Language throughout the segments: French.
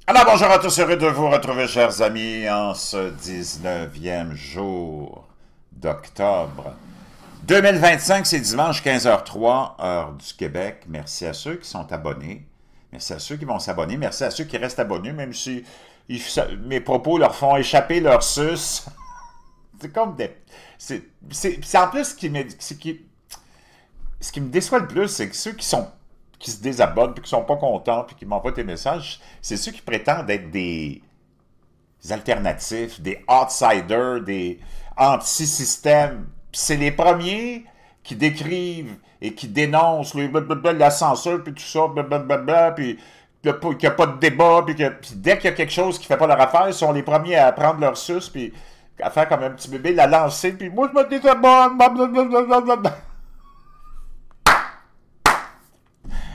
Alors bonjour à tous, heureux de vous retrouver chers amis en ce 19e jour d'octobre 2025, c'est dimanche 15h03, heure du Québec. Merci à ceux qui sont abonnés, merci à ceux qui vont s'abonner, merci à ceux qui restent abonnés, même si mes propos leur font échapper leur sus. C'est comme des... C'est en plus ce qui me déçoit le plus, c'est que ceux qui se désabonnent, puis qui sont pas contents, puis qui m'envoient des messages, c'est ceux qui prétendent être des alternatifs, des outsiders, des anti-systèmes. Puis c'est les premiers qui décrivent et qui dénoncent la censure, puis tout ça, puis qu'il n'y a pas de débat, puis dès qu'il y a quelque chose qui ne fait pas leur affaire, ils sont les premiers à prendre leur suce, puis à faire comme un petit bébé, la lancer, puis moi je me désabonne, blablabla.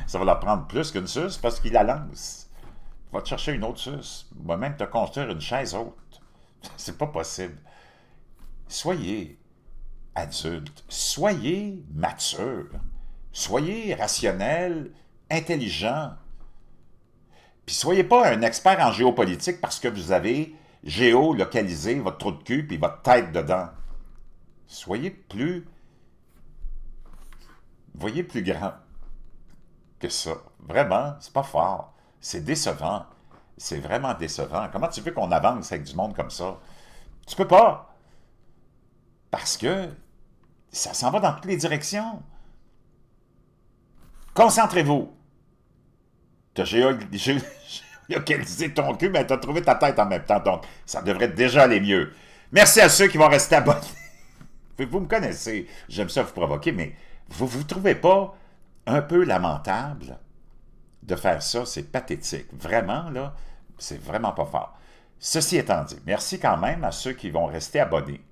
Ça va leur prendre plus qu'une suce parce qu'ils la lancent. Va te chercher une autre suce. Va même te construire une chaise haute. C'est pas possible. Soyez adulte. Soyez mature. Soyez rationnel, intelligent. Puis soyez pas un expert en géopolitique parce que vous avez géolocalisé votre trou de cul puis votre tête dedans. Soyez plus... Voyez plus grand que ça. Vraiment, c'est pas fort. C'est décevant. C'est vraiment décevant. Comment tu veux qu'on avance avec du monde comme ça? Tu peux pas. Parce que ça s'en va dans toutes les directions. Concentrez-vous. Tu as géolocalisé ton cul, mais tu as trouvé ta tête en même temps. Donc, ça devrait déjà aller mieux. Merci à ceux qui vont rester abonnés. Vous me connaissez. J'aime ça vous provoquer, mais vous trouvez pas un peu lamentable de faire ça? C'est pathétique. Vraiment, là, c'est vraiment pas fort. Ceci étant dit, merci quand même à ceux qui vont rester abonnés.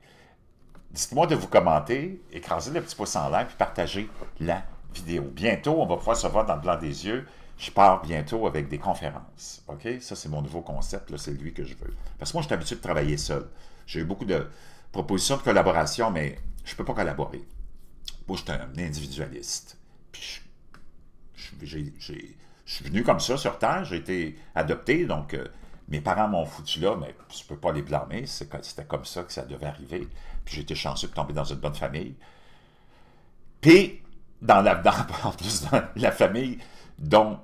Dites-moi de vous commenter, écrasez le petit pouce en l'air, puis partagez la vidéo. Bientôt, on va pouvoir se voir dans le blanc des yeux. Je pars bientôt avec des conférences. OK? Ça, c'est mon nouveau concept. Là, c'est lui que je veux. Parce que moi, je suis habitué de travailler seul. J'ai eu beaucoup de propositions de collaboration, mais je ne peux pas collaborer. Moi, je suis un individualiste. Puis je suis venu comme ça sur Terre, j'ai été adopté, donc mes parents m'ont foutu là, mais je ne peux pas les blâmer, c'était comme ça que ça devait arriver. Puis j'ai été chanceux de tomber dans une bonne famille. Puis, en plus, dans la famille dont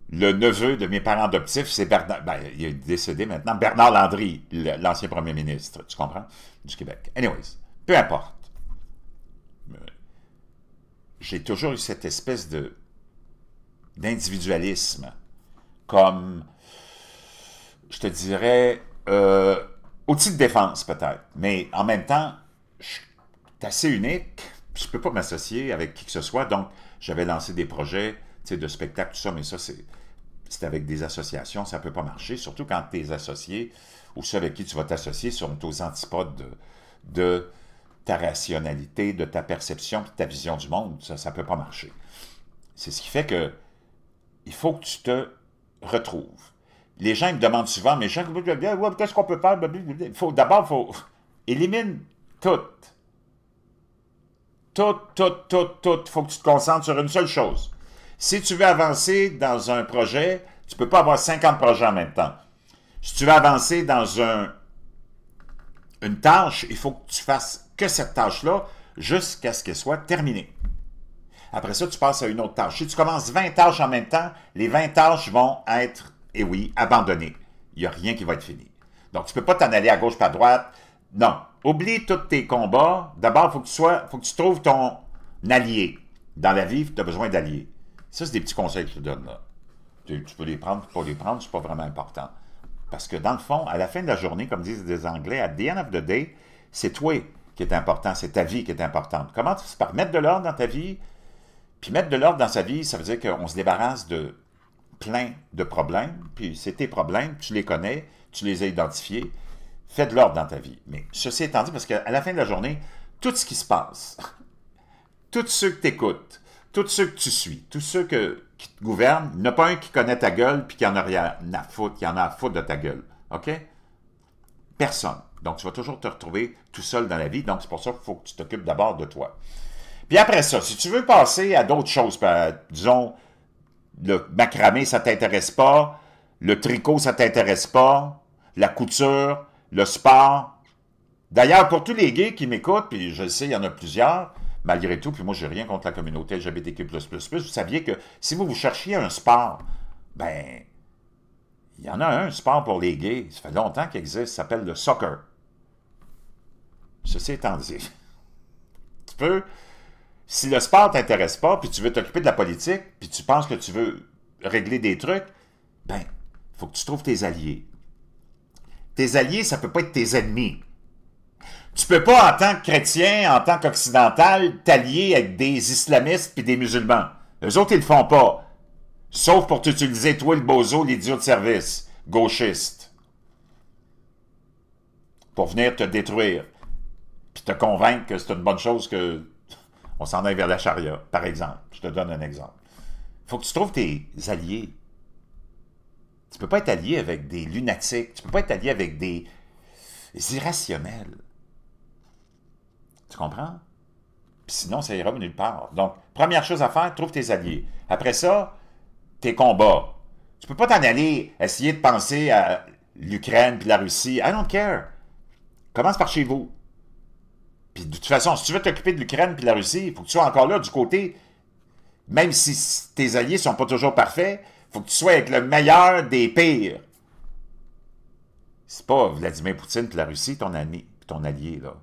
le neveu de mes parents adoptifs, c'est Bernard, ben, il est décédé maintenant, Bernard Landry, l'ancien premier ministre, tu comprends, du Québec. Anyways, peu importe. J'ai toujours eu cette espèce d'individualisme, comme, je te dirais, outil de défense peut-être, mais en même temps, je suis assez unique, je ne peux pas m'associer avec qui que ce soit, donc j'avais lancé des projets de spectacle, tout ça, mais ça, c'est avec des associations, ça ne peut pas marcher, surtout quand tes associés ou ceux avec qui tu vas t'associer sont aux antipodes de ta rationalité, de ta perception, de ta vision du monde, ça ne peut pas marcher. C'est ce qui fait que il faut que tu te retrouves. Les gens ils me demandent souvent, mais Jean, qu'est-ce qu'on peut faire? D'abord, il faut éliminer tout. Tout. Il faut que tu te concentres sur une seule chose. Si tu veux avancer dans un projet, tu ne peux pas avoir 50 projets en même temps. Si tu veux avancer dans une tâche, il faut que tu fasses que cette tâche-là jusqu'à ce qu'elle soit terminée. Après ça, tu passes à une autre tâche. Si tu commences 20 tâches en même temps, les 20 tâches vont être, eh oui, abandonnées. Il n'y a rien qui va être fini. Donc, tu ne peux pas t'en aller à gauche, pas à droite. Non. Oublie tous tes combats. D'abord, faut que tu trouves ton allié. Dans la vie, tu as besoin d'alliés. Ça, c'est des petits conseils que je te donne là. Tu peux les prendre, pas les prendre, c'est pas vraiment important. Parce que dans le fond, à la fin de la journée, comme disent les Anglais, at the end of the day, c'est toi qui est important, c'est ta vie qui est importante. Comment tu fais par mettre de l'ordre dans ta vie? Puis mettre de l'ordre dans sa vie, ça veut dire qu'on se débarrasse de plein de problèmes, puis c'est tes problèmes, tu les connais, tu les as identifiés, fais de l'ordre dans ta vie. Mais ceci étant dit, parce qu'à la fin de la journée, tout ce qui se passe, tous ceux que tu écoutes, tous ceux que tu suis, tous ceux qui te gouvernent, il n'y en a pas un qui connaît ta gueule puis qui en a rien à foutre, qui en a à foutre de ta gueule. OK? Personne. Donc, tu vas toujours te retrouver tout seul dans la vie. Donc, c'est pour ça qu'il faut que tu t'occupes d'abord de toi. Puis après ça, si tu veux passer à d'autres choses, disons, le macramé, ça ne t'intéresse pas, Le tricot, ça t'intéresse pas. La couture, le sport. D'ailleurs, pour tous les gays qui m'écoutent, puis je le sais, il y en a plusieurs, malgré tout, puis moi, j'ai rien contre la communauté LGBTQ++, vous saviez que si vous cherchiez un sport, ben, il y en a un sport pour les gays, ça fait longtemps qu'il existe, ça s'appelle le soccer. Ceci étant dit, tu peux, si le sport ne t'intéresse pas, puis tu veux t'occuper de la politique, puis tu penses que tu veux régler des trucs, ben, il faut que tu trouves tes alliés. Tes alliés, ça ne peut pas être tes ennemis. Tu peux pas, en tant que chrétien, en tant qu'occidental, t'allier avec des islamistes puis des musulmans. Eux autres, ils le font pas. Sauf pour t'utiliser, toi, le bozo, l'idiot de service, gauchiste. Pour venir te détruire. Puis te convaincre que c'est une bonne chose que on s'en aille vers la charia, par exemple. Je te donne un exemple. Il faut que tu trouves tes alliés. Tu peux pas être allié avec des lunatiques. Tu peux pas être allié avec des irrationnels. Tu comprends? Puis sinon, ça ira nulle part. Donc, première chose à faire, trouve tes alliés. Après ça, tes combats. Tu peux pas t'en aller essayer de penser à l'Ukraine puis la Russie. I don't care. Commence par chez vous. Puis de toute façon, si tu veux t'occuper de l'Ukraine puis de la Russie, il faut que tu sois encore là du côté, même si tes alliés sont pas toujours parfaits, il faut que tu sois avec le meilleur des pires. C'est pas Vladimir Poutine puis la Russie, ton ami, ton allié, là.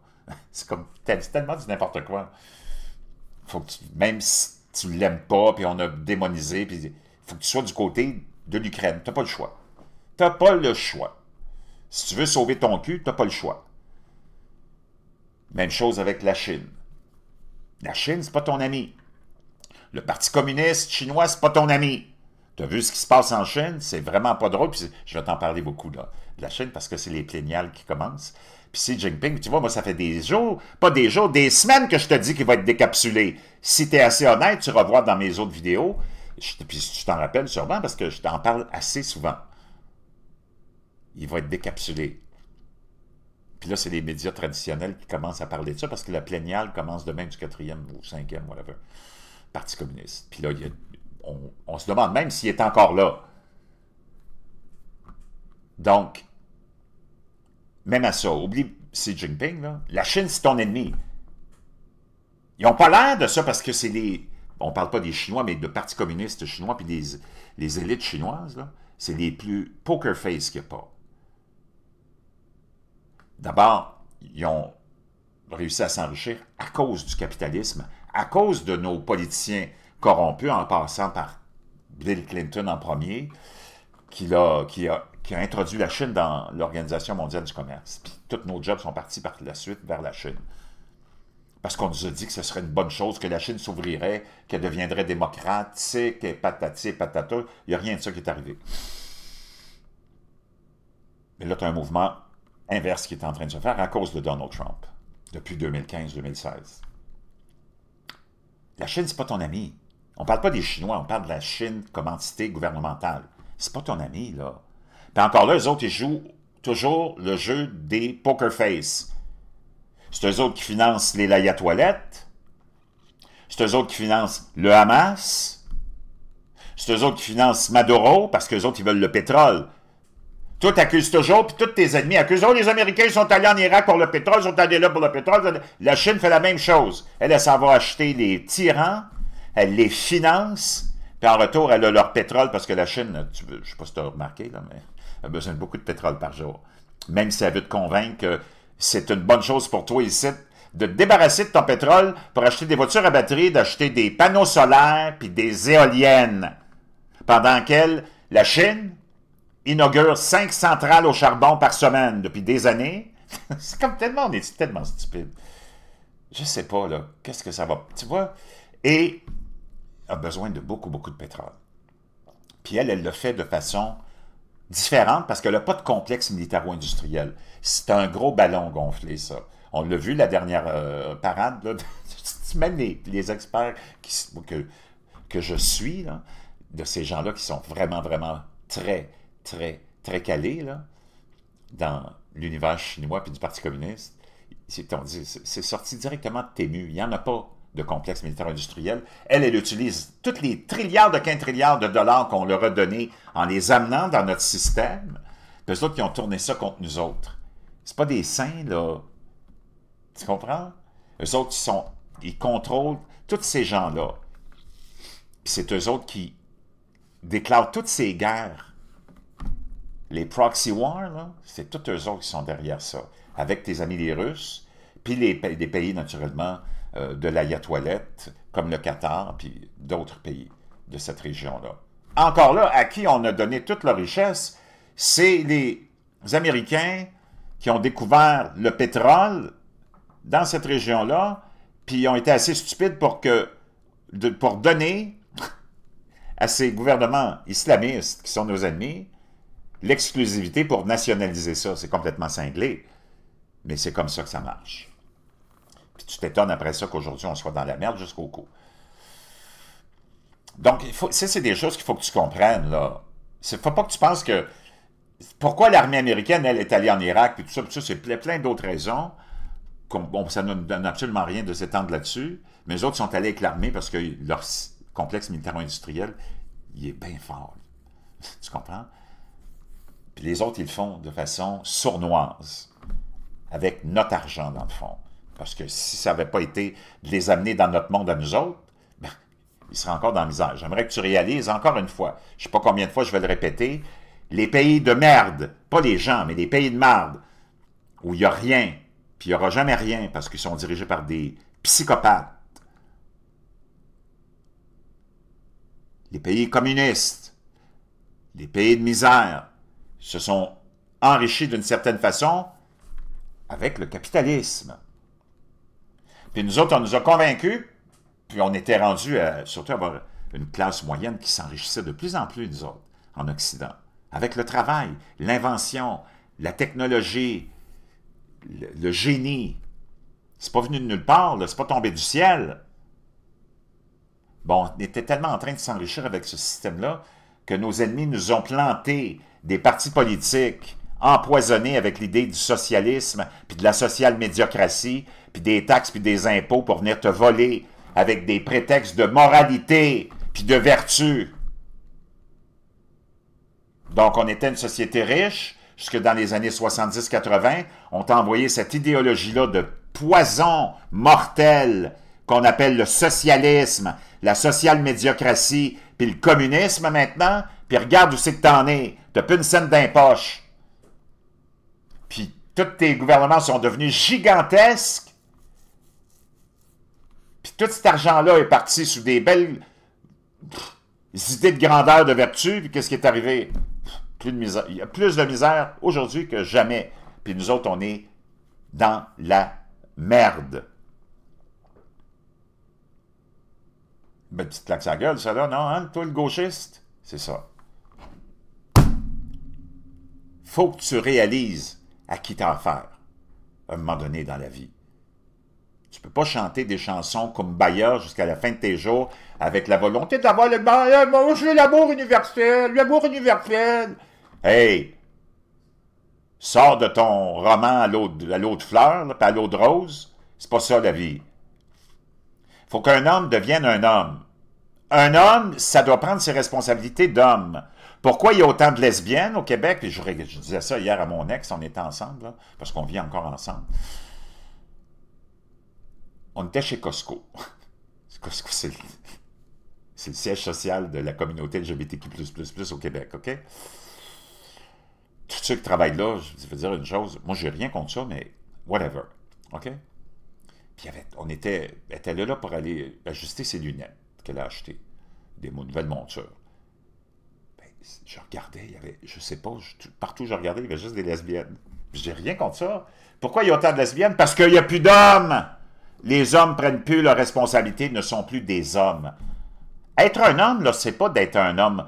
C'est comme, c'est tellement du n'importe quoi. Faut que même si tu l'aimes pas, puis on a démonisé, puis il faut que tu sois du côté de l'Ukraine. T'as pas le choix. T'as pas le choix. Si tu veux sauver ton cul, t'as pas le choix. Même chose avec la Chine. La Chine, c'est pas ton ami. Le Parti communiste chinois, c'est pas ton ami. Tu as vu ce qui se passe en Chine? C'est vraiment pas drôle. Puis je vais t'en parler beaucoup là, de la Chine parce que c'est les pléniales qui commencent. Puis Xi Jinping, tu vois, moi, ça fait des jours, pas des jours, des semaines que je te dis qu'il va être décapsulé. Si tu es assez honnête, tu vas voir dans mes autres vidéos. Puis tu t'en rappelles sûrement parce que je t'en parle assez souvent. Il va être décapsulé. Puis là, c'est les médias traditionnels qui commencent à parler de ça parce que la pléniale commence demain du 4e ou 5e, whatever, Parti communiste. Puis là, on se demande même s'il est encore là. Donc, même à ça, oublie Xi Jinping, là. La Chine, c'est ton ennemi. Ils n'ont pas l'air de ça parce que c'est les... On ne parle pas des Chinois, mais de Parti communiste chinois, puis les élites chinoises, là, c'est les plus poker face qu'il n'y a pas. D'abord, ils ont réussi à s'enrichir à cause du capitalisme, à cause de nos politiciens corrompus, en passant par Bill Clinton en premier, qui a introduit la Chine dans l'Organisation mondiale du commerce. Puis tous nos jobs sont partis par la suite vers la Chine. Parce qu'on nous a dit que ce serait une bonne chose, que la Chine s'ouvrirait, qu'elle deviendrait démocratique, et patati et patata. Il n'y a rien de ça qui est arrivé. Mais là, tu as un mouvement inverse qui est en train de se faire à cause de Donald Trump, depuis 2015-2016. La Chine, c'est pas ton ami. On parle pas des Chinois, on parle de la Chine comme entité gouvernementale. C'est pas ton ami, là. Puis encore là, eux autres, ils jouent toujours le jeu des poker face. C'est eux autres qui financent les Laya Toilettes. C'est eux autres qui financent le Hamas. C'est eux autres qui financent Maduro, parce qu'eux autres, ils veulent le pétrole. Toi, t'accuses toujours, puis tous tes ennemis accusent. Oh, les Américains sont allés en Irak pour le pétrole, ils sont allés là pour le pétrole. La Chine fait la même chose. Elle s'en va acheter les tyrans, elle les finance, puis en retour, elle a leur pétrole, parce que la Chine, je ne sais pas si tu as remarqué, là, mais elle a besoin de beaucoup de pétrole par jour. Même si elle veut te convaincre que c'est une bonne chose pour toi ici, de te débarrasser de ton pétrole pour acheter des voitures à batterie, d'acheter des panneaux solaires, puis des éoliennes. Pendant qu'elle, la Chine, inaugure 5 centrales au charbon par semaine depuis des années. C'est comme tellement, on est tellement stupide. Je sais pas, là, qu'est-ce que ça va... Tu vois? Et a besoin de beaucoup, beaucoup de pétrole. Puis elle le fait de façon différente parce qu'elle n'a pas de complexe militaro-industriel. C'est un gros ballon gonflé, ça. On l'a vu la dernière parade, là, même les experts que je suis, là, de ces gens-là qui sont vraiment, vraiment très calés là, dans l'univers chinois puis du Parti communiste, c'est sorti directement de Temu. Il n'y en a pas de complexe militaire industriel. Elle utilise tous les trilliards de quintilliards de dollars qu'on leur a donnés en les amenant dans notre système. Puis eux autres qui ont tourné ça contre nous autres. C'est pas des saints, là. Tu comprends? Eux autres, ils contrôlent tous ces gens-là. Puis c'est eux autres qui déclarent toutes ces guerres. Les proxy wars, là, c'est tous eux autres qui sont derrière ça. Avec tes amis les Russes, puis des pays, naturellement, de l'ayatollette, comme le Qatar, puis d'autres pays de cette région-là. Encore là, à qui on a donné toute leur richesse, c'est les Américains qui ont découvert le pétrole dans cette région-là, puis ils ont été assez stupides pour donner à ces gouvernements islamistes qui sont nos ennemis l'exclusivité pour nationaliser ça. C'est complètement cinglé, mais c'est comme ça que ça marche. Puis tu t'étonnes après ça qu'aujourd'hui on soit dans la merde jusqu'au cou. Donc, ça, c'est des choses qu'il faut que tu comprennes, là. Il ne faut pas que tu penses que... Pourquoi l'armée américaine, elle, est allée en Irak, puis tout ça c'est plein d'autres raisons. Bon, ça ne donne absolument rien de s'étendre là-dessus, mais les autres sont allés avec l'armée parce que leur complexe militaro-industriel, il est bien fort. Tu comprends? Puis les autres, ils le font de façon sournoise, avec notre argent, dans le fond. Parce que si ça n'avait pas été de les amener dans notre monde à nous autres, ben, ils seraient encore dans la misère. J'aimerais que tu réalises, encore une fois, je ne sais pas combien de fois je vais le répéter, les pays de merde, pas les gens, mais les pays de merde, où il n'y a rien, puis il n'y aura jamais rien, parce qu'ils sont dirigés par des psychopathes. Les pays communistes, les pays de misère, se sont enrichis d'une certaine façon avec le capitalisme. Puis nous autres, on nous a convaincus, puis on était rendus à surtout avoir une classe moyenne qui s'enrichissait de plus en plus, nous autres, en Occident. Avec le travail, l'invention, la technologie, le génie. C'est pas venu de nulle part, c'est pas tombé du ciel. Bon, on était tellement en train de s'enrichir avec ce système-là que nos ennemis nous ont planté des partis politiques empoisonnés avec l'idée du socialisme, puis de la sociale médiocratie, puis des taxes, puis des impôts pour venir te voler avec des prétextes de moralité, puis de vertu. Donc, on était une société riche, jusque dans les années 70-80, on t'a envoyé cette idéologie-là de poison mortel qu'on appelle le socialisme, la sociale médiocratie, puis le communisme maintenant, puis regarde où c'est que t'en es. T'as plus une scène d'impoche. Puis tous tes gouvernements sont devenus gigantesques. Puis tout cet argent-là est parti sous des belles idées de grandeur, de vertu, puis qu'est-ce qui est arrivé? Plus de misère. Il y a plus de misère aujourd'hui que jamais. Puis nous autres, on est dans la merde. Ben, petite claque sa gueule, ça là, non, hein? Toi, le gauchiste? C'est ça. Faut que tu réalises à qui t'as affaire, à un moment donné dans la vie. Tu peux pas chanter des chansons comme Kumbaya jusqu'à la fin de tes jours avec la volonté d'avoir l'amour universel, l'amour universel. Hey! Sors de ton roman à l'eau de fleurs, puis à l'eau de rose. C'est pas ça la vie. Faut qu'un homme devienne un homme. Un homme, ça doit prendre ses responsabilités d'homme. Pourquoi il y a autant de lesbiennes au Québec? Puis je disais ça hier à mon ex, on était ensemble, là, parce qu'on vit encore ensemble. On était chez Costco. Costco, c'est le siège social de la communauté LGBTQ++ au Québec, OK? Tous ceux qui travaillent là, je veux dire une chose, moi, j'ai rien contre ça, mais whatever, OK? Puis elle était là pour aller ajuster ses lunettes qu'elle a achetées, des nouvelles montures. Ben, je regardais, il y avait, je sais pas, partout où je regardais, il y avait juste des lesbiennes. J'ai rien contre ça. Pourquoi il y a autant de lesbiennes? Parce qu'il n'y a plus d'hommes! Les hommes prennent plus leurs responsabilités, ne sont plus des hommes. Être un homme, là, c'est pas d'être un homme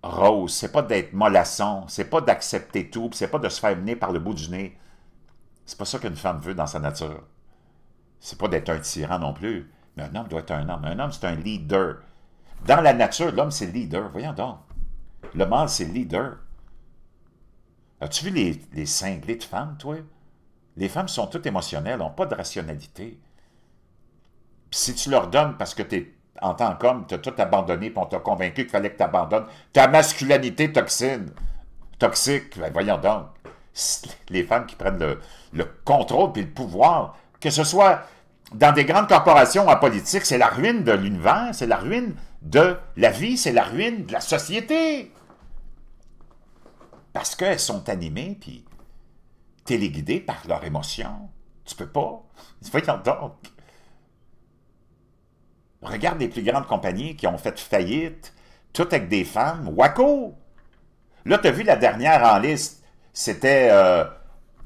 rose, c'est pas d'être mollasson, c'est pas d'accepter tout, c'est pas de se faire mener par le bout du nez. C'est pas ça qu'une femme veut dans sa nature. C'est pas d'être un tyran non plus, mais un homme doit être un homme. Un homme, c'est un leader. Dans la nature, l'homme, c'est le leader. Voyons donc. Le mâle, c'est le leader. As-tu vu les cinglés de femmes, toi? Les femmes sont toutes émotionnelles, n'ont pas de rationalité. Puis si tu leur donnes parce que tu es en tant qu'homme, tu as tout abandonné, puis on t'a convaincu qu'il fallait que tu abandonnes ta masculinité toxique, ben voyons donc. Les femmes qui prennent le contrôle puis le pouvoir, que ce soit dans des grandes corporations en politique, c'est la ruine de l'univers, c'est la ruine de la vie, c'est la ruine de la société. Parce qu'elles sont animées puis téléguidées par leurs émotions. Tu peux pas. Voyons donc. Regarde les plus grandes compagnies qui ont fait faillite, toutes avec des femmes. Waco! Là, tu as vu la dernière en liste, c'était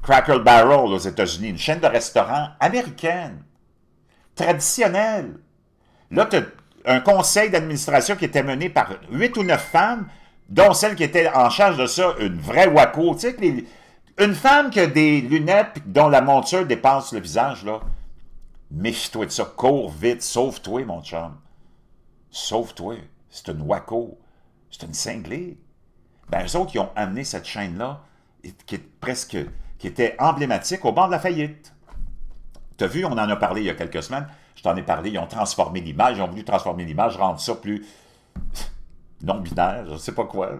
Cracker Barrel aux États-Unis, une chaîne de restaurants américaine, traditionnelle. Là, tu as un conseil d'administration qui était mené par 8 ou 9 femmes, dont celle qui était en charge de ça, une vraie Waco. Tu sais, une femme qui a des lunettes dont la monture dépasse le visage, là. Méfie-toi de ça, cours vite, sauve-toi, mon chum. Sauve-toi. C'est une Waco. C'est une cinglée. Ben, eux autres, qui ont amené cette chaîne-là, qui était emblématique au bord de la faillite. Tu as vu, on en a parlé il y a quelques semaines, je t'en ai parlé, ils ont transformé l'image, ils ont voulu transformer l'image, rendre ça plus non-binaire, je ne sais pas quoi. Là.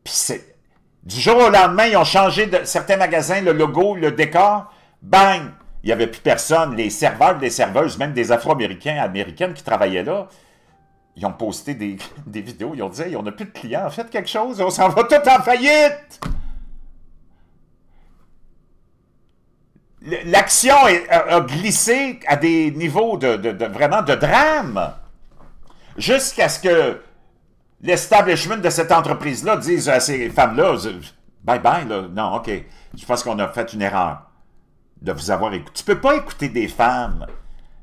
Puis c'est... Du jour au lendemain, ils ont changé de certains magasins, le logo, le décor, bang! Il n'y avait plus personne, les serveurs, les serveuses, même des Afro-Américains, Américaines qui travaillaient là, ils ont posté des vidéos, ils ont dit hey, « on n'a plus de clients, faites quelque chose, on s'en va tout en faillite! » L'action a glissé à des niveaux vraiment de drame, jusqu'à ce que l'establishment de cette entreprise-là dise à ces femmes-là « bye bye, là. Non, ok, je pense qu'on a fait une erreur. » de vous avoir écouté. Tu ne peux pas écouter des femmes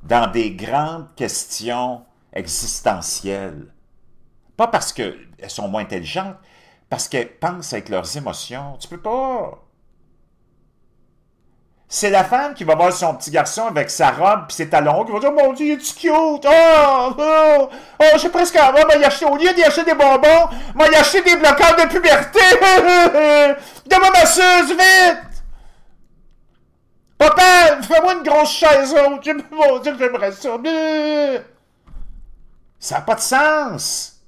dans des grandes questions existentielles. Pas parce qu'elles sont moins intelligentes, parce qu'elles pensent avec leurs émotions. Tu ne peux pas. C'est la femme qui va voir son petit garçon avec sa robe et ses talons, qui va dire « Mon Dieu, il est cute! Oh, j'ai presque envie au lieu d'y acheter des bonbons, m'a y acheter des bloqueurs de puberté! Donne-moi ma suce, vite! » Papa, fais-moi une grosse chaise haute. Mon Dieu, j'aimerais ça. Ça n'a pas de sens.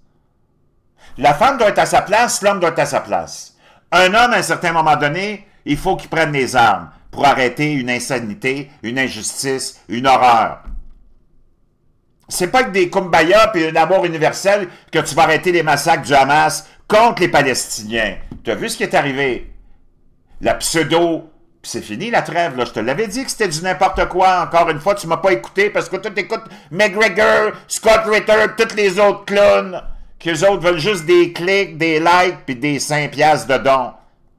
La femme doit être à sa place, l'homme doit être à sa place. Un homme, à un certain moment donné, il faut qu'il prenne les armes pour arrêter une insanité, une injustice, une horreur. C'est pas que des kumbaya et un amour universel que tu vas arrêter les massacres du Hamas contre les Palestiniens. Tu as vu ce qui est arrivé? La pseudo... C'est fini la trêve, là. Je te l'avais dit que c'était du n'importe quoi. Encore une fois, tu m'as pas écouté parce que tu écoutes McGregor, Scott Ritter, tous les autres clowns, qu'eux autres veulent juste des clics, des likes puis des 5 piastres de dons.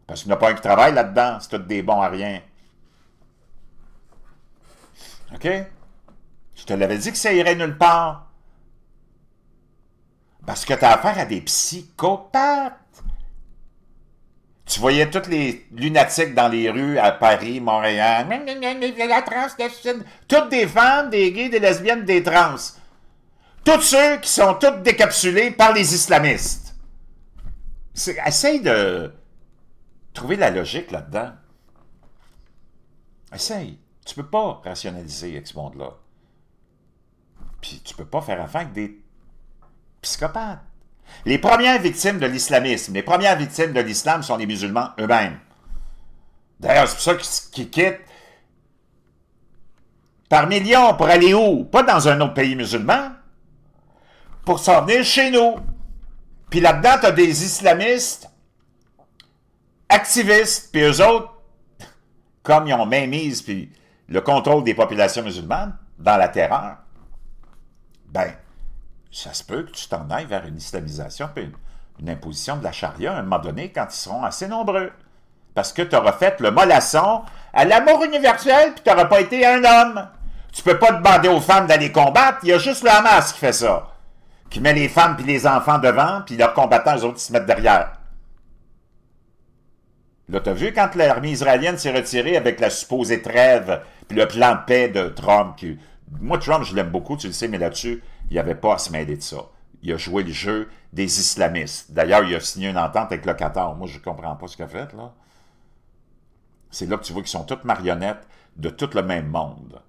Parce qu'il n'y en a pas un qui travaille là-dedans. C'est tous des bons à rien. OK? Je te l'avais dit que ça irait nulle part. Parce que tu as affaire à des psychopathes. Tu voyais tous les lunatiques dans les rues à Paris, Montréal. La transdécide. Toutes des femmes, des gays, des lesbiennes, des trans. Tous ceux qui sont tous décapsulés par les islamistes. Essaye de trouver la logique là-dedans. Essaye. Tu peux pas rationaliser avec ce monde-là. Puis tu peux pas faire affaire avec des psychopathes. Les premières victimes de l'islamisme, les premières victimes de l'islam sont les musulmans eux-mêmes. D'ailleurs, c'est pour ça qu'ils quittent par millions pour aller où? Pas dans un autre pays musulman. Pour s'en venir chez nous. Puis là-dedans, tu as des islamistes activistes, puis eux autres, comme ils ont mainmise puis le contrôle des populations musulmanes dans la terreur, ben, ça se peut que tu t'en ailles vers une islamisation puis une imposition de la charia à un moment donné quand ils seront assez nombreux. Parce que tu auras fait le mollasson à l'amour universel puis tu n'auras pas été un homme. Tu peux pas demander aux femmes d'aller combattre, il y a juste le Hamas qui fait ça. Qui met les femmes puis les enfants devant puis leurs combattants, eux autres, ils se mettent derrière. Là, tu as vu quand l'armée israélienne s'est retirée avec la supposée trêve puis le plan de paix de Trump. Moi, Trump, je l'aime beaucoup, tu le sais, mais là-dessus, il n'y avait pas à se mêler de ça. Il a joué le jeu des islamistes. D'ailleurs, il a signé une entente avec le Qatar. Moi, je ne comprends pas ce qu'il a fait, là. C'est là que tu vois qu'ils sont toutes marionnettes de tout le même monde.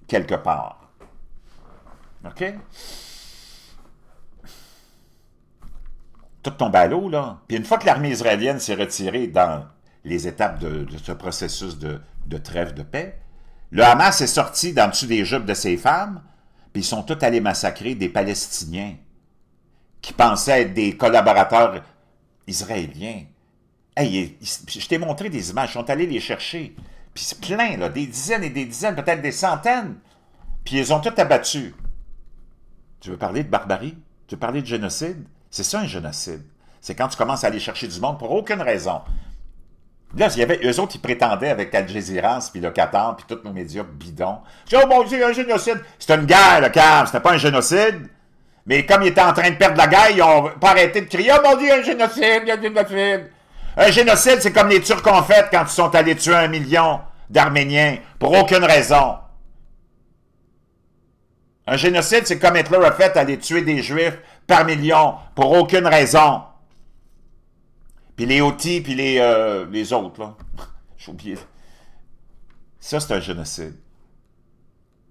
quelque part. OK? Tout tombe à l'eau, là. Puis une fois que l'armée israélienne s'est retirée dans les étapes de ce processus de trêve de paix, le Hamas est sorti d'en dessous des jupes de ses femmes, puis ils sont tous allés massacrer des Palestiniens qui pensaient être des collaborateurs israéliens. Hey, je t'ai montré des images, ils sont allés les chercher. Puis c'est plein, là, des dizaines et des dizaines, peut-être des centaines. Puis ils ont tout abattu. Tu veux parler de barbarie? Tu veux parler de génocide? C'est ça un génocide. C'est quand tu commences à aller chercher du monde pour aucune raison. Là, il y avait, eux autres, ils prétendaient avec Al Jazeera, puis le Qatar, puis tous nos médias bidons. Je dis, oh mon Dieu, un génocide. C'était une guerre, le calme, c'était pas un génocide. Mais comme ils étaient en train de perdre la guerre, ils n'ont pas arrêté de crier, oh mon Dieu, un génocide, il y a un génocide. Un génocide, c'est comme les Turcs ont fait quand ils sont allés tuer 1 million d'Arméniens, pour aucune raison. Un génocide, c'est comme Hitler a fait, aller tuer des Juifs par million, pour aucune raison. Puis les Houthis, puis les autres, là. J'ai oublié. Ça, c'est un génocide.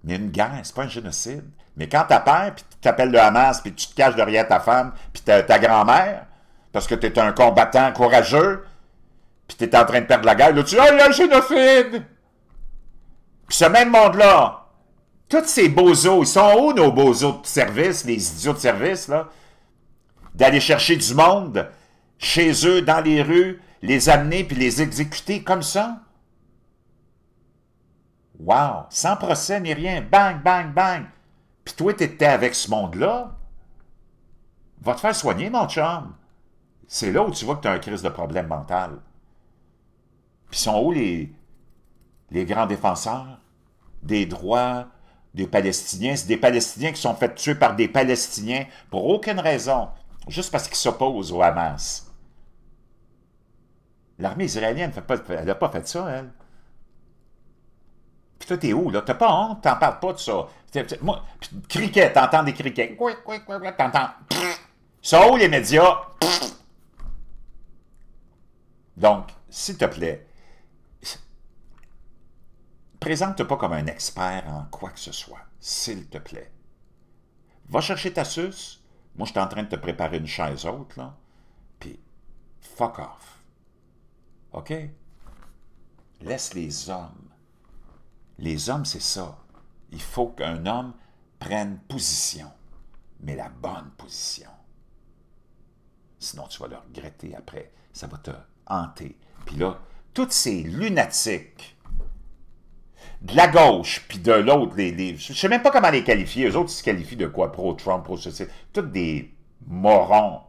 Mais une guerre, c'est pas un génocide. Mais quand t'as peur, puis tu t'appelles le Hamas, puis tu te caches derrière ta femme, puis ta grand-mère, parce que t'es un combattant courageux, puis t'es en train de perdre la guerre, là, tu dis, oh, il y a un génocide! Puis ce même monde-là, tous ces bozos, ils sont où nos bozos de service, les idiots de service, là? D'aller chercher du monde chez eux, dans les rues, les amener puis les exécuter comme ça? Wow! Sans procès ni rien. Bang, bang, bang! Puis toi, t'étais avec ce monde-là? Va te faire soigner, mon chum! C'est là où tu vois que tu as un crise de problème mental. Puis sont où les grands défenseurs des droits des Palestiniens? C'est des Palestiniens qui sont faits tuer par des Palestiniens pour aucune raison, juste parce qu'ils s'opposent au Hamas. L'armée israélienne, elle n'a pas fait ça, elle. Puis toi, t'es où, là? T'as pas honte? T'en parles pas de ça. Moi, criquet, t'entends des criquets. T'entends. Ça où, les médias? Donc, s'il te plaît, présente-toi pas comme un expert en quoi que ce soit, s'il te plaît. Va chercher ta suce. Moi, je suis en train de te préparer une chaise haute, là. Puis, fuck off. OK? Laisse les hommes. Les hommes, c'est ça. Il faut qu'un homme prenne position, mais la bonne position. Sinon, tu vas le regretter après. Ça va te hanter. Puis là, toutes ces lunatiques de la gauche, puis de l'autre, je ne sais même pas comment les qualifier. Eux autres, ils se qualifient de quoi? Pro-Trump, pro-ceci. Toutes des morons.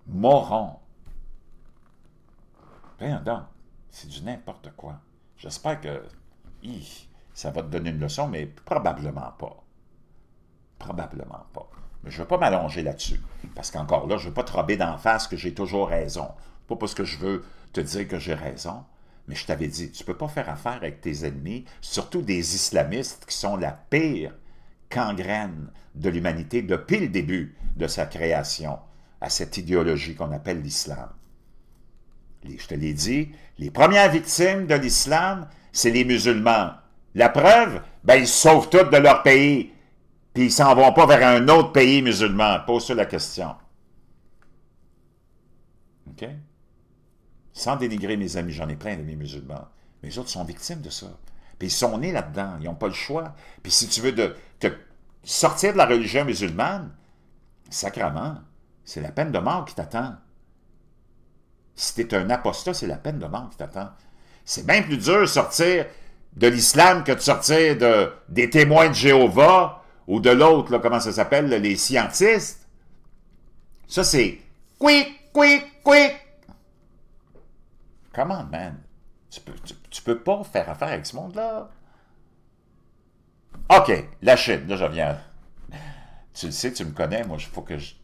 Morons. Rien donc. C'est du n'importe quoi. J'espère que ça va te donner une leçon, mais probablement pas. Probablement pas. Mais je ne vais pas m'allonger là-dessus. Parce qu'encore là, je ne veux pas te rober d'en face que j'ai toujours raison. Pas parce que je veux te dire que j'ai raison, mais je t'avais dit, tu ne peux pas faire affaire avec tes ennemis, surtout des islamistes qui sont la pire gangrène de l'humanité depuis le début de sa création à cette idéologie qu'on appelle l'islam. Je te l'ai dit, les premières victimes de l'islam, c'est les musulmans. La preuve, ben ils se sauvent tous de leur pays, puis ils s'en vont pas vers un autre pays musulman. Pose-toi la question. OK? Sans dénigrer mes amis, j'en ai plein d'amis musulmans, mais les autres sont victimes de ça. Puis ils sont nés là-dedans, ils n'ont pas le choix. Puis si tu veux te sortir de la religion musulmane, sacrément, c'est la peine de mort qui t'attend. Si tu es un apostat, c'est la peine de mort qui t'attend. C'est bien plus dur de sortir de l'islam que de sortir des témoins de Jéhovah ou de l'autre, comment ça s'appelle, les scientistes. Ça, c'est quick, quick, quick. Come on, man. Tu peux pas faire affaire avec ce monde-là. OK, la Chine, là, je viens. Tu le sais, tu me connais, moi, il faut que je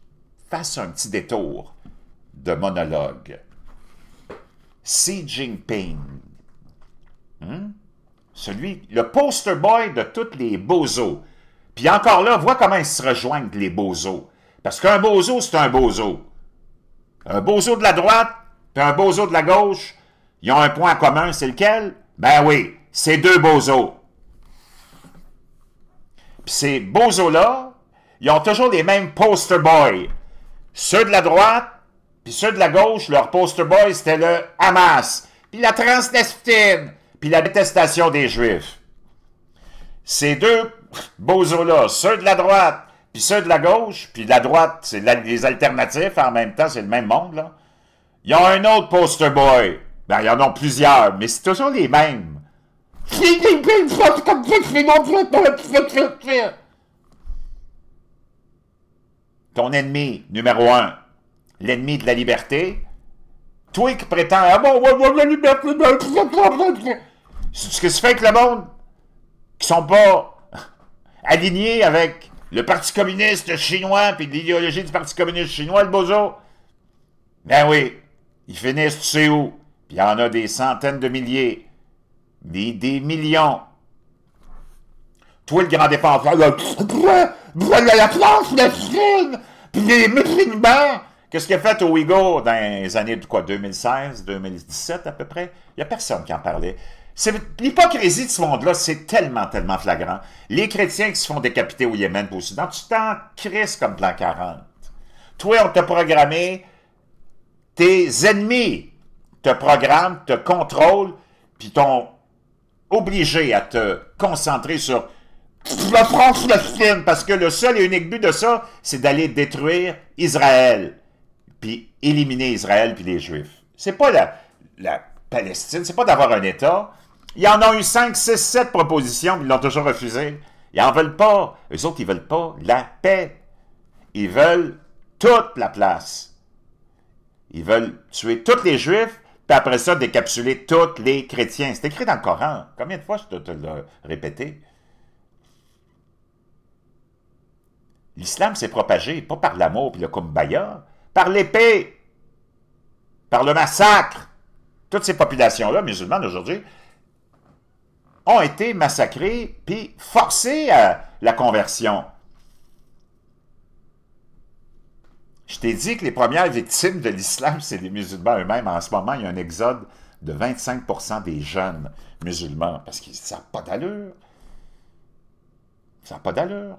fasse un petit détour de monologue. Xi Jinping, le poster boy de tous les bozos. Puis encore là, vois comment ils se rejoignent, les bozos. Parce qu'un bozo, c'est un bozo. Un bozo de la droite, puis un bozo de la gauche, ils ont un point commun, c'est lequel? Ben oui, c'est deux bozos. Puis ces bozos-là, ils ont toujours les mêmes poster boys. Ceux de la droite, puis ceux de la gauche, leur poster boy, c'était le Hamas, puis la transnestine, puis la détestation des Juifs. Ces deux bozos-là, ceux de la droite, puis ceux de la gauche, puis la droite, c'est les alternatifs, en même temps, c'est le même monde, là. Ils ont un autre poster boy. Ben, ils en ont plusieurs, mais c'est toujours les mêmes. Ton ennemi, numéro 1, l'ennemi de la liberté, toi qui prétends, ah bon, la liberté, c'est ce que se fait avec le monde qui sont pas alignés avec le Parti communiste chinois puis l'idéologie du Parti communiste chinois, le bozo. Ben oui, ils finissent, tu sais où, puis il y en a des centaines de milliers, des millions. Toi, le grand défenseur, la France, la Chine, puis les musulmans. Qu'est-ce qu'il a fait aux Ouïghours dans les années de quoi, 2016, 2017 à peu près? Il n'y a personne qui en parlait. L'hypocrisie de ce monde-là, c'est tellement, tellement flagrant. Les chrétiens qui se font décapiter au Yémen et au Soudan, tu t'en crisses comme plan 40. Toi, on t'a programmé, tes ennemis te programment, te contrôlent, puis t'ont obligé à te concentrer sur la France, la Chine, parce que le seul et unique but de ça, c'est d'aller détruire Israël, puis éliminer Israël puis les Juifs. C'est pas la Palestine, c'est pas d'avoir un État. Ils en ont eu 5, 6, 7 propositions, mais ils l'ont toujours refusé. Ils en veulent pas. Eux autres, ils veulent pas la paix. Ils veulent toute la place. Ils veulent tuer tous les Juifs, puis après ça, décapsuler tous les chrétiens. C'est écrit dans le Coran. Combien de fois je te l'ai répété? L'islam s'est propagé, pas par l'amour et le kumbaya, par l'épée, par le massacre. Toutes ces populations-là, musulmanes aujourd'hui, ont été massacrées puis forcées à la conversion. Je t'ai dit que les premières victimes de l'islam, c'est les musulmans eux-mêmes. En ce moment, il y a un exode de 25% des jeunes musulmans, parce que ça n'a pas d'allure. Ça n'a pas d'allure.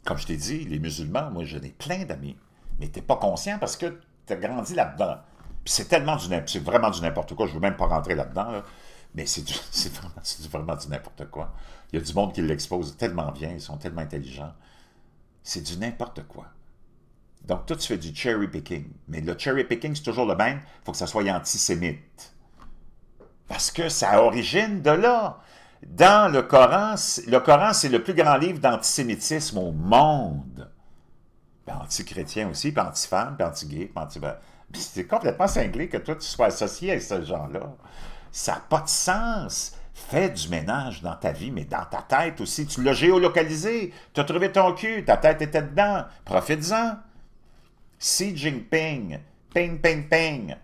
Comme je t'ai dit, les musulmans, moi, j'en ai plein d'amis. Mais tu n'es pas conscient parce que tu as grandi là-dedans. Puis c'est vraiment du n'importe quoi. Je ne veux même pas rentrer là-dedans, là. Mais c'est vraiment du n'importe quoi. Il y a du monde qui l'expose tellement bien, ils sont tellement intelligents. C'est du n'importe quoi. Donc, tout se fait du cherry picking. Mais le cherry picking, c'est toujours le même. Il faut que ça soit antisémite. Parce que ça origine de là. Dans le Coran, c'est le plus grand livre d'antisémitisme au monde. Puis anti-chrétien aussi, puis anti-femme, puis anti-gay, puis anti... C'est complètement cinglé que toi, tu sois associé à ce genre-là. Ça n'a pas de sens. Fais du ménage dans ta vie, mais dans ta tête aussi. Tu l'as géolocalisé. Tu as trouvé ton cul. Ta tête était dedans. Profites-en. Xi Jinping. Ping, ping, ping.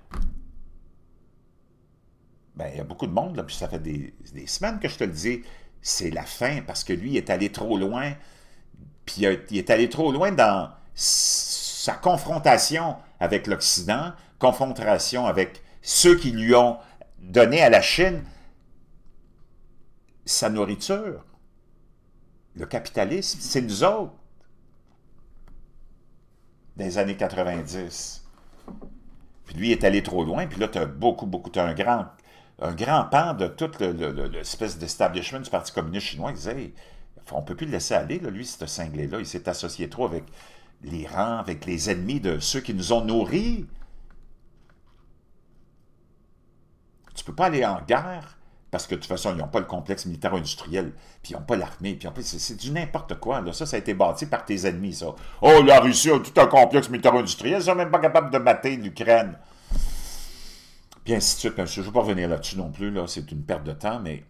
Ben, il y a beaucoup de monde, là, puis ça fait des semaines que je te le dis. C'est la fin, parce que lui, il est allé trop loin. Puis il est allé trop loin dans sa confrontation avec l'Occident, confrontation avec ceux qui lui ont donné à la Chine sa nourriture. Le capitalisme, c'est nous autres. Des années 90. Puis lui, il est allé trop loin, puis là, tu as tu as un grand pan de toute l'espèce d'establishment du Parti communiste chinois. Il disait, hey, on ne peut plus le laisser aller, là, lui, ce cinglé-là. Il s'est associé trop avec l'Iran, avec les ennemis de ceux qui nous ont nourris. Tu ne peux pas aller en guerre parce que de toute façon, ils n'ont pas le complexe militaire-industriel, puis ils n'ont pas l'armée, puis c'est du n'importe quoi. Là. Ça a été bâti par tes ennemis, ça. Oh, la Russie a tout un complexe militaire-industriel, ils sont même pas capables de battre l'Ukraine. Puis ainsi de suite. Je ne veux pas revenir là-dessus non plus, là, c'est une perte de temps, mais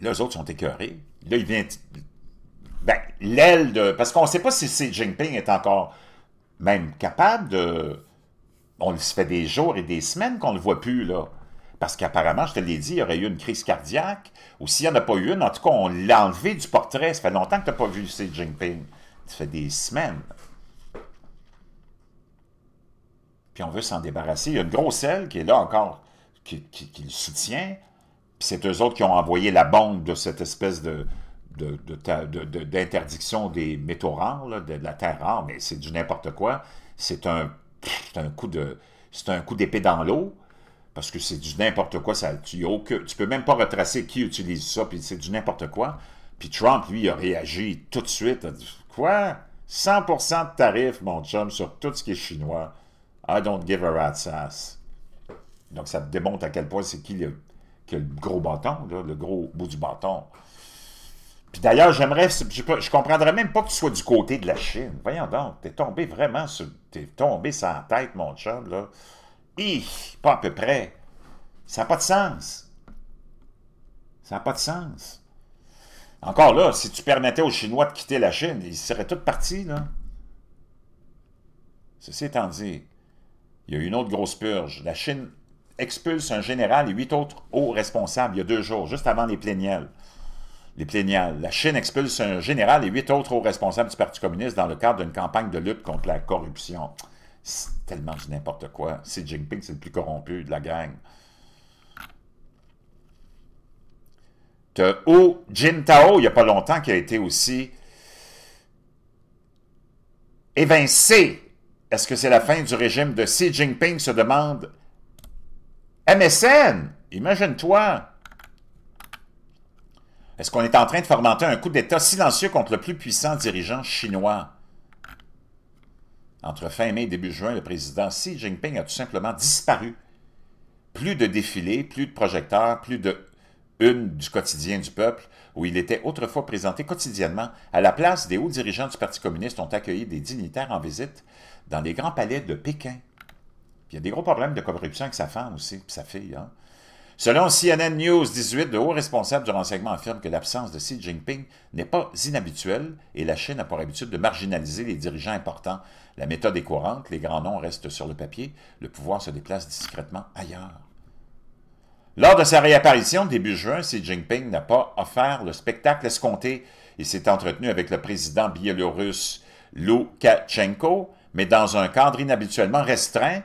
là, eux autres sont écœurés. Là, il vient... Ben, l'aile de... Parce qu'on ne sait pas si Xi Jinping est encore même capable de... On se fait des jours et des semaines qu'on ne le voit plus, là. Parce qu'apparemment, je te l'ai dit, il y aurait eu une crise cardiaque. Ou s'il n'y en a pas eu une, en tout cas, on l'a enlevé du portrait. Ça fait longtemps que tu n'as pas vu Xi Jinping. Ça fait des semaines. Puis on veut s'en débarrasser. Il y a une grosse aile qui est là encore, qui le soutient. Puis c'est eux autres qui ont envoyé la bombe de cette espèce de d'interdiction des métaux rares, là, de la terre rare, mais c'est du n'importe quoi. C'est un coup d'épée dans l'eau, parce que c'est du n'importe quoi. Tu peux même pas retracer qui utilise ça, puis c'est du n'importe quoi. Puis Trump, lui, a réagi tout de suite. A dit, quoi? 100% de tarif, mon chum, sur tout ce qui est chinois. I don't give a rat's ass. Donc, ça démontre à quel point c'est qui a le gros bâton, là, le gros bout du bâton. Puis d'ailleurs, je comprendrais même pas que tu sois du côté de la Chine. Voyons donc, t'es tombé sur la tête, mon chum, là. Pas à peu près. Ça n'a pas de sens. Ça n'a pas de sens. Encore là, si tu permettais aux Chinois de quitter la Chine, ils seraient tous partis, là. Ceci étant dit, il y a eu une autre grosse purge. La Chine expulse un général et 8 autres hauts responsables il y a 2 jours, juste avant les plénières. La Chine expulse un général et 8 autres hauts responsables du Parti communiste dans le cadre d'une campagne de lutte contre la corruption. C'est tellement du n'importe quoi. Xi Jinping, c'est le plus corrompu de la gang. T'as Hu Jintao, il n'y a pas longtemps, qui a été aussi évincé. Est-ce que c'est la fin du régime de Xi Jinping, se demande MSN? Imagine-toi. Est-ce qu'on est en train de fomenter un coup d'État silencieux contre le plus puissant dirigeant chinois? Entre fin mai et début juin, le président Xi Jinping a tout simplement disparu. Plus de défilés, plus de projecteurs, plus de une du quotidien du peuple, où il était autrefois présenté quotidiennement. À la place, des hauts dirigeants du Parti communiste ont accueilli des dignitaires en visite dans les grands palais de Pékin. Puis il y a des gros problèmes de corruption avec sa femme aussi, puis sa fille. Hein? Selon CNN News 18, de hauts responsables du renseignement affirment que l'absence de Xi Jinping n'est pas inhabituelle et la Chine a pour habitude de marginaliser les dirigeants importants. La méthode est courante, les grands noms restent sur le papier, le pouvoir se déplace discrètement ailleurs. Lors de sa réapparition début juin, Xi Jinping n'a pas offert le spectacle escompté. Il s'est entretenu avec le président biélorusse Loukachenko, mais dans un cadre inhabituellement restreint.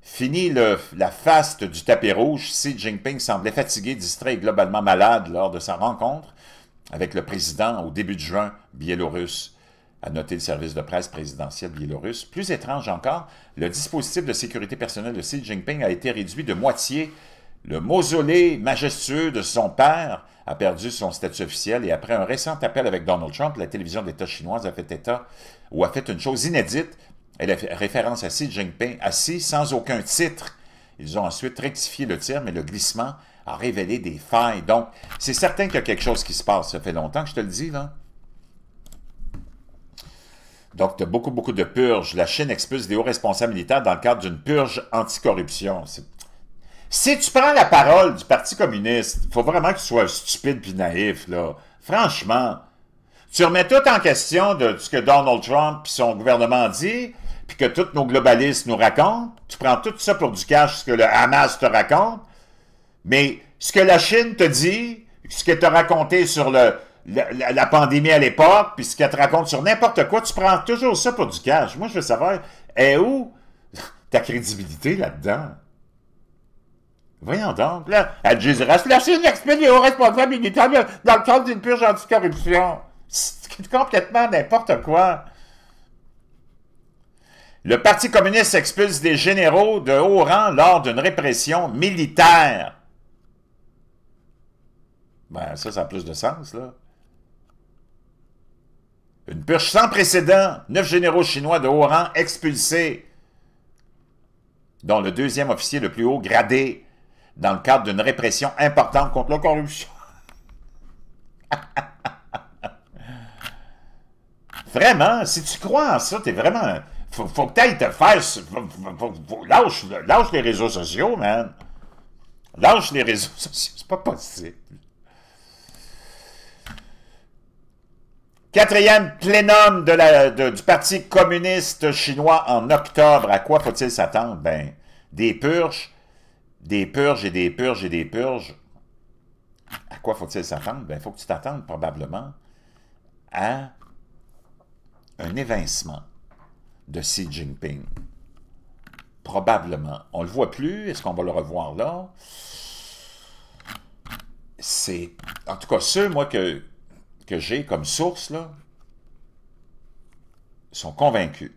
Fini la faste du tapis rouge, Xi Jinping semblait fatigué, distrait et globalement malade lors de sa rencontre avec le président au début de juin biélorusse, a noté le service de presse présidentiel biélorusse. Plus étrange encore, le dispositif de sécurité personnelle de Xi Jinping a été réduit de moitié. Le mausolée majestueux de son père a perdu son statut officiel et après un récent appel avec Donald Trump, la télévision d'État chinoise a fait une chose inédite. Elle a fait référence à Xi Jinping assis sans aucun titre. Ils ont ensuite rectifié le tir, mais le glissement a révélé des failles. Donc, c'est certain qu'il y a quelque chose qui se passe. Ça fait longtemps que je te le dis, là. Donc, tu as beaucoup de purges. La Chine expulse des hauts responsables militaires dans le cadre d'une purge anticorruption. Si tu prends la parole du Parti communiste, il faut vraiment que tu sois stupide puis naïf, là. Franchement, tu remets tout en question de ce que Donald Trump et son gouvernement dit, puis que tous nos globalistes nous racontent. Tu prends tout ça pour du cash, ce que le Hamas te raconte, mais ce que la Chine te dit, ce qu'elle t'a raconté sur la pandémie à l'époque, puis ce qu'elle te raconte sur n'importe quoi, tu prends toujours ça pour du cash. Moi, je veux savoir, est où ta crédibilité là-dedans? Voyons donc, là, elle dit, la Chine expédie les hauts responsables militaires dans le cadre d'une purge anticorruption. C'est complètement n'importe quoi. Le Parti communiste expulse des généraux de haut rang lors d'une répression militaire. Ben, ça a plus de sens, là. Une purge sans précédent. 9 généraux chinois de haut rang expulsés, dont le deuxième officier le plus haut gradé, dans le cadre d'une répression importante contre la corruption. Vraiment, si tu crois en ça, t'es vraiment... Faut que t'ailles te faire... Lâche les réseaux sociaux, man. Lâche les réseaux sociaux, c'est pas possible. 4e plénum du Parti communiste chinois en octobre. À quoi faut-il s'attendre? Ben, des purges et des purges et des purges. À quoi faut-il s'attendre? Ben, il faut que tu t'attendes probablement à un évincement de Xi Jinping. Probablement. On ne le voit plus. Est-ce qu'on va le revoir là? C'est... En tout cas, ceux, moi, que j'ai comme source, là, sont convaincus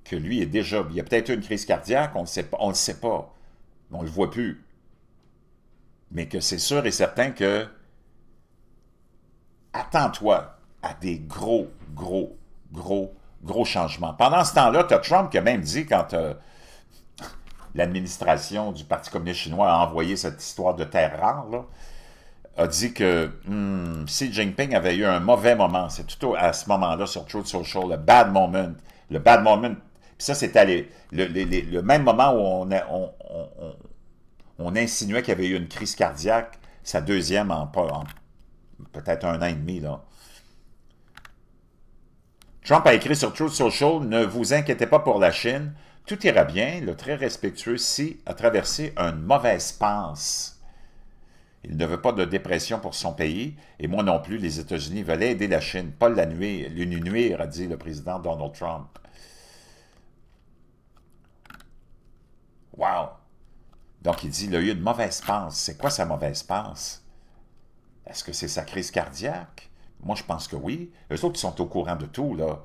que lui est déjà... Il y a peut-être eu une crise cardiaque, on ne le sait pas. On ne le voit plus. Mais que c'est sûr et certain que attends-toi à des gros changements. Pendant ce temps-là, tu as Trump qui a même dit, quand l'administration du Parti communiste chinois a envoyé cette histoire de terre rare, là, a dit que Xi Jinping avait eu un mauvais moment. C'est tout à ce moment-là sur Truth Social, le bad moment. Le bad moment. Puis ça, c'était le même moment où on insinuait qu'il y avait eu une crise cardiaque, sa deuxième en peut-être 1 an et demi, là. Trump a écrit sur Truth Social, « Ne vous inquiétez pas pour la Chine, tout ira bien. Le très respectueux Xi a traversé une mauvaise passe. Il ne veut pas de dépression pour son pays, et moi non plus, les États-Unis veulent aider la Chine, pas lui nuire, a dit le président Donald Trump. » Wow! Donc, il dit, il a eu une mauvaise passe. C'est quoi sa mauvaise passe? Est-ce que c'est sa crise cardiaque? Moi, je pense que oui. Eux autres, ils sont au courant de tout, là.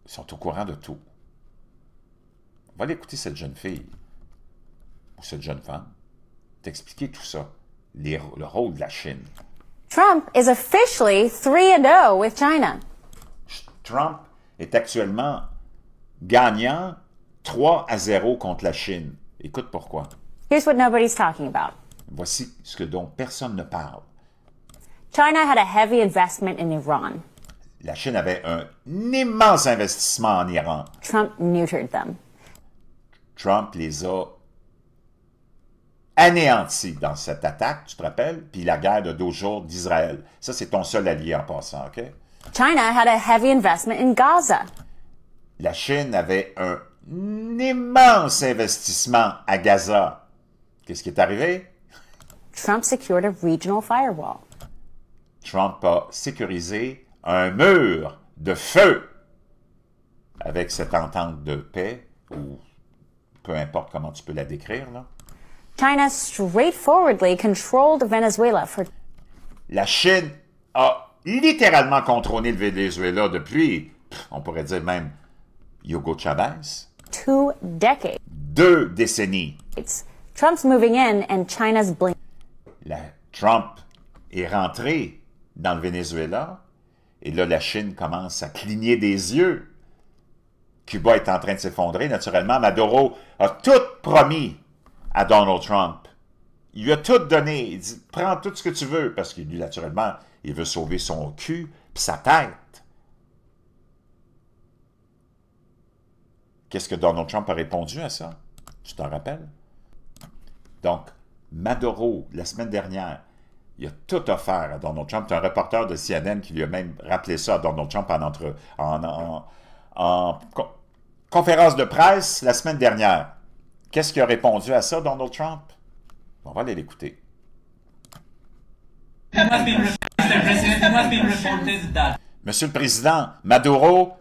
Ils sont au courant de tout. On va aller écouter cette jeune fille, ou cette jeune femme, t'expliquer tout ça, le rôle de la Chine. Trump is officially 3-0 with China. Trump est actuellement gagnant 3-0 contre la Chine. Écoute pourquoi. Here's what nobody's talking about. Voici ce dont personne ne parle. China had a heavy investment in Iran. La Chine avait un immense investissement en Iran. Trump neutered them. Trump les a anéantis dans cette attaque, tu te rappelles? Puis la guerre de 12 jours d'Israël. Ça, c'est ton seul allié en passant, OK? China had a heavy investment in Gaza. La Chine avait un immense investissement à Gaza. Qu'est-ce qui est arrivé? Trump secured a regional firewall. Trump a sécurisé un mur de feu avec cette entente de paix, ou peu importe comment tu peux la décrire, là. China straightforwardly controlled Venezuela for... La Chine a littéralement contrôlé le Venezuela depuis, on pourrait dire même, Hugo Chavez. 2 decades. 2 décennies. Trump's moving in and China's blinking. Trump est rentré dans le Venezuela et là, la Chine commence à cligner des yeux. Cuba est en train de s'effondrer, naturellement. Maduro a tout promis à Donald Trump. Il lui a tout donné. Il dit, prends tout ce que tu veux, parce que lui, naturellement, il veut sauver son cul puis sa tête. Qu'est-ce que Donald Trump a répondu à ça? Tu t'en rappelles? Donc, Maduro, la semaine dernière, il a tout offert à Donald Trump. Tu as un reporter de CNN qui lui a même rappelé ça à Donald Trump en conférence de presse la semaine dernière. Qu'est-ce qu'il a répondu à ça, Donald Trump? On va aller l'écouter. Monsieur le Président, Maduro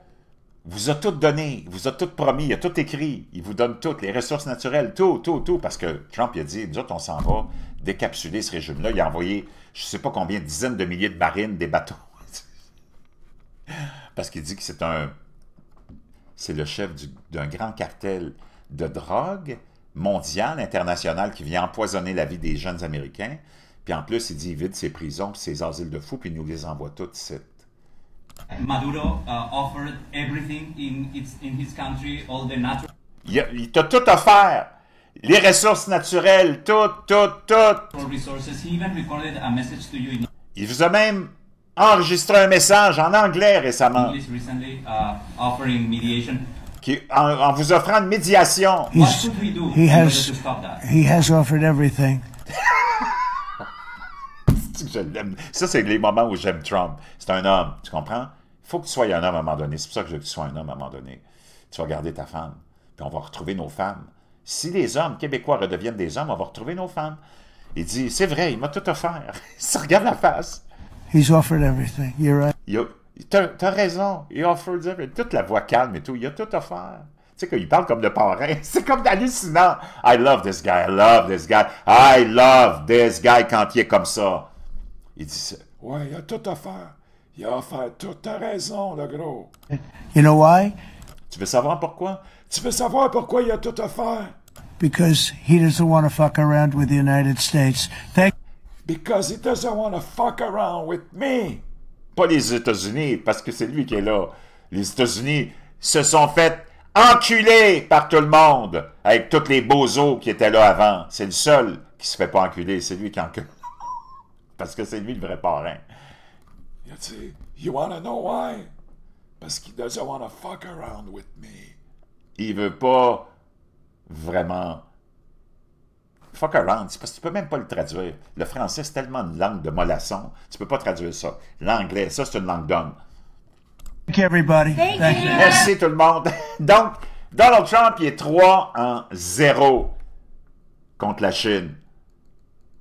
vous a tout donné, vous a tout promis, il a tout écrit, il vous donne toutes les ressources naturelles, tout, parce que Trump il a dit, nous autres, on s'en va décapsuler ce régime-là. Il a envoyé, je ne sais pas combien, dizaines de milliers de marines, des bateaux. Parce qu'il dit que c'est le chef d'un grand cartel de drogue mondial, international, qui vient empoisonner la vie des jeunes Américains. Puis en plus, il dit, il vide ses prisons, puis ses asiles de fous, puis il nous les envoie toutes ici. Maduro offered everything in his country, all the natural... Il t'a tout offert. Les ressources naturelles, tout. resources. He even recorded a message to you in Il vous a même enregistré un message en anglais récemment. English recently, offering mediation. En vous offrant une médiation. What should we do in order to stop that? He has offered everything. Je l'aime. Ça, c'est les moments où j'aime Trump. C'est un homme, tu comprends? Il faut que tu sois un homme à un moment donné. C'est pour ça que je veux que tu sois un homme à un moment donné. Tu vas garder ta femme, puis on va retrouver nos femmes. Si les hommes québécois redeviennent des hommes, on va retrouver nos femmes. Il dit, c'est vrai, il m'a tout offert. Ça regarde la face. He's offered everything. You're right. T'as raison. Il a offered everything. Toute la voix calme et tout. Il a tout offert. Tu sais qu'il parle comme de parrain. C'est comme hallucinant. I love this guy. I love this guy. I love this guy quand il est comme ça. Il dit, ouais, il a tout à faire. Il a offert tout. T'as raison, le gros. You know why? Tu veux savoir pourquoi? Tu veux savoir pourquoi il a tout à faire? Because he doesn't want to fuck around with the United States. Because he doesn't want to fuck around with me. Pas les États-Unis, parce que c'est lui qui est là. Les États-Unis se sont fait enculer par tout le monde, avec tous les bozos qui étaient là avant. C'est le seul qui se fait pas enculer, c'est lui qui encule. Parce que c'est lui le vrai parrain. Il a dit, you wanna know why? Parce qu'il doesn't want to fuck around with me. Il veut pas vraiment fuck around. C'est parce que tu peux même pas le traduire. Le français, c'est tellement une langue de mollasson. Tu peux pas traduire ça. L'anglais, ça, c'est une langue d'homme. Thank you, everybody. Thank you. Merci tout le monde. Donc, Donald Trump, il est 3-0 contre la Chine.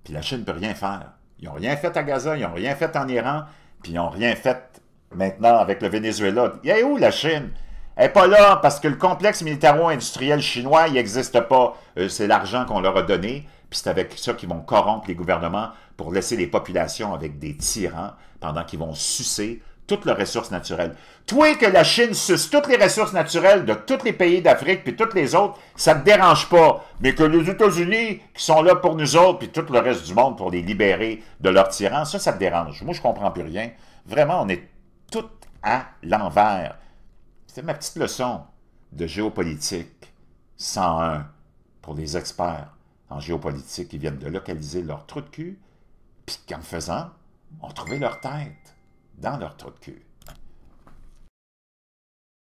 Puis la Chine ne peut rien faire. Ils n'ont rien fait à Gaza, ils n'ont rien fait en Iran, puis ils n'ont rien fait maintenant avec le Venezuela. Il est où la Chine? Elle n'est pas là parce que le complexe militaro-industriel chinois, il n'existe pas. C'est l'argent qu'on leur a donné, puis c'est avec ça qu'ils vont corrompre les gouvernements pour laisser les populations avec des tyrans pendant qu'ils vont sucer toutes leurs ressources naturelles. Toi, que la Chine suce toutes les ressources naturelles de tous les pays d'Afrique puis toutes les autres, ça ne te dérange pas. Mais que les États-Unis, qui sont là pour nous autres, puis tout le reste du monde pour les libérer de leurs tyrans, ça te dérange. Moi, je ne comprends plus rien. Vraiment, on est tout à l'envers. C'est ma petite leçon de géopolitique 101 pour les experts en géopolitique qui viennent de localiser leur trou de cul, puis qu'en faisant, on trouvait leur tête dans leur trou de cul.